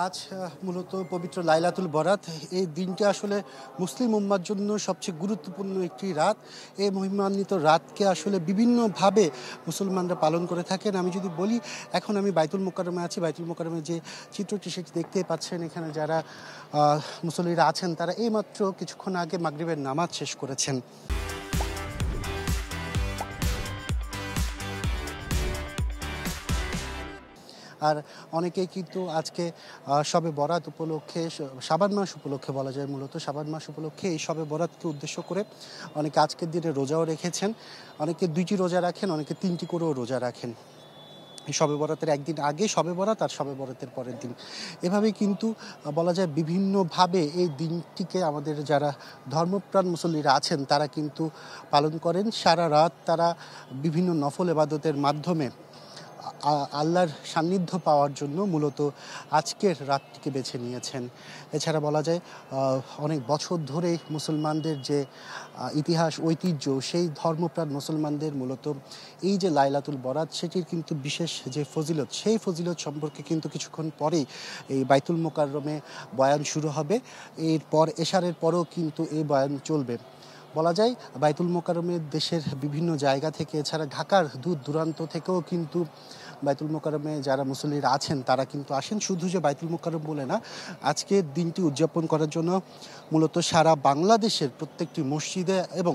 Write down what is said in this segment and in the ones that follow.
আজ মূলত পবিত্র লাইলাতুল বরাত। এই দিনটা আসলে মুসলিম উম্মার জন্য সবচেয়ে গুরুত্বপূর্ণ একটি রাত। এই মহিমান্বিত রাতকে আসলে বিভিন্নভাবে মুসলমানরা পালন করে থাকেন। আমি যদি বলি, এখন আমি বাইতুল মোকাররমে আছি। বাইতুল মোকাররমের যে চিত্রটি সেটি দেখতেই পাচ্ছেন। এখানে যারা মুসল্লিরা আছেন তারা এইমাত্র কিছুক্ষণ আগে মাগরিবের নামাজ শেষ করেছেন। আর অনেকেই কিন্তু আজকে শবে বরাত উপলক্ষে, শাবান মাস উপলক্ষে বলা যায়, মূলত শাবান মাস উপলক্ষে এই শবে বরাতকে উদ্দেশ্য করে অনেকে আজকের দিনে রোজাও রেখেছেন। অনেকে ২টি রোজা রাখেন, অনেকে ৩টি করেও রোজা রাখেন। শবে বরাতের একদিন আগে শবে বরাত আর শবে বরাতের পরের দিন, এভাবেই কিন্তু বলা যায় বিভিন্নভাবে এই দিনটিকে আমাদের যারা ধর্মপ্রাণ মুসল্লিরা আছেন তারা কিন্তু পালন করেন। সারা রাত তারা বিভিন্ন নফল ইবাদতের মাধ্যমে আল্লাহর সান্নিধ্য পাওয়ার জন্য মূলত আজকের রাতটিকে বেছে নিয়েছেন। এছাড়া বলা যায় অনেক বছর ধরে মুসলমানদের যে ইতিহাস ঐতিহ্য, সেই ধর্মপ্রাণ মুসলমানদের মূলত এই যে লাইলাতুল বরাত, সেটির কিন্তু বিশেষ যে ফজিলত, সেই ফজিলত সম্পর্কে কিন্তু কিছুক্ষণ পরেই এই বাইতুল মোকাররমে বয়ান শুরু হবে। এরপর এশারের পরেও কিন্তু এই বয়ান চলবে। বলা যায় বাইতুল মোকাররমে দেশের বিভিন্ন জায়গা থেকে, এছাড়া ঢাকার দূর দূরান্ত থেকেও কিন্তু বাইতুল মোকাররমে যারা মুসল্লিরা আছেন তারা কিন্তু আসেন। শুধু যে বাইতুল মোকাররম বলে না, আজকের দিনটি উদযাপন করার জন্য মূলত সারা বাংলাদেশের প্রত্যেকটি মসজিদে এবং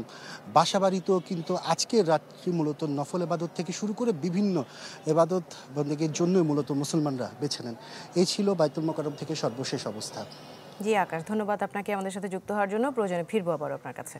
বাসাবাড়িতেও কিন্তু আজকের রাত্রি মূলত নফল এবাদত থেকে শুরু করে বিভিন্ন এবাদত বন্দেগীর জন্যই মূলত মুসলমানরা বেছে নেন। এই ছিল বাইতুল মোকাররম থেকে সর্বশেষ অবস্থা। জি আকাশ, ধন্যবাদ আপনাকে আমাদের সাথে যুক্ত হওয়ার জন্য। প্রয়োজনে ফিরবো আবার আপনার কাছে।